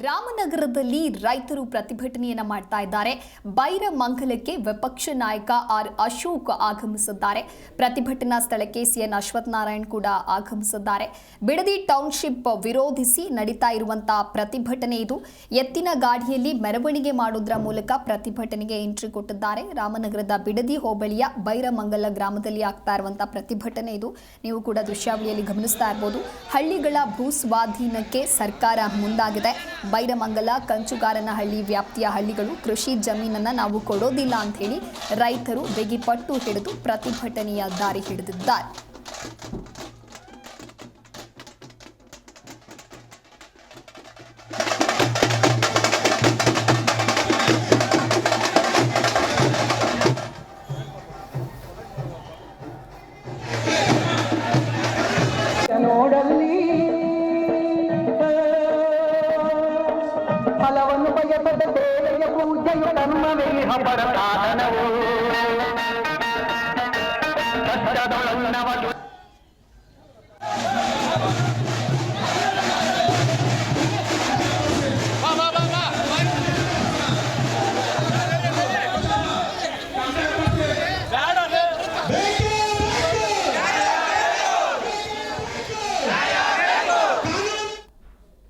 ರಾಮನಗರದಲ್ಲಿ ರೈತರು ಪ್ರತಿಭಟನೆಯನ್ನ ಮಾಡ್ತಾ ಇದ್ದಾರೆ. ಬೈರಮಂಗಲಕ್ಕೆ ವಿಪಕ್ಷ ನಾಯಕ ಆರ್ ಅಶೋಕ್ ಆಗಮಿಸಿದ್ದಾರೆ. ಪ್ರತಿಭಟನಾ ಸ್ಥಳಕ್ಕೆ ಸಿಎನ್ ಅಶ್ವಥ್ ನಾರಾಯಣ್ ಕೂಡ ಆಗಮಿಸಿದ್ದಾರೆ. ಬಿಡದಿ ಟೌನ್ಶಿಪ್ ವಿರೋಧಿಸಿ ನಡೀತಾ ಇರುವಂತಹ ಪ್ರತಿಭಟನೆ ಇದು. ಎತ್ತಿನ ಗಾಡಿಯಲ್ಲಿ ಮೆರವಣಿಗೆ ಮಾಡೋದ್ರ ಮೂಲಕ ಪ್ರತಿಭಟನೆಗೆ ಎಂಟ್ರಿ ಕೊಟ್ಟಿದ್ದಾರೆ. ರಾಮನಗರದ ಬಿಡದಿ ಹೋಬಳಿಯ ಬೈರಮಂಗಲ ಗ್ರಾಮದಲ್ಲಿ ಆಗ್ತಾ ಇರುವಂತಹ ಪ್ರತಿಭಟನೆ ಇದು. ನೀವು ಕೂಡ ದೃಶ್ಯಾವಳಿಯಲ್ಲಿ ಗಮನಿಸ್ತಾ ಇರಬಹುದು. ಹಳ್ಳಿಗಳ ಭೂ ಸ್ವಾಧೀನಕ್ಕೆ ಸರ್ಕಾರ ಮುಂದಾಗಿದೆ. ಬೈರಮಂಗಲ ಕಂಚುಗಾರನಹಳ್ಳಿ ವ್ಯಾಪ್ತಿಯ ಹಳ್ಳಿಗಳು ಕೃಷಿ ಜಮೀನನ್ನ ನಾವು ಕೊಡೋದಿಲ್ಲ ಅಂತ ಹೇಳಿ ರೈತರು ಬಿಗಿಪಟ್ಟು ಹಿಡಿದು ಪ್ರತಿಭಟನೆಯ ದಾರಿ ಹಿಡಿದಿದ್ದಾರೆ. ಫಲವನ್ನು ಬಯಸದ ದೇವರ ಪೂಜೆಯು ಕರ್ಮವೇ ಹಬ್ಬರ ಸಾಧನವು.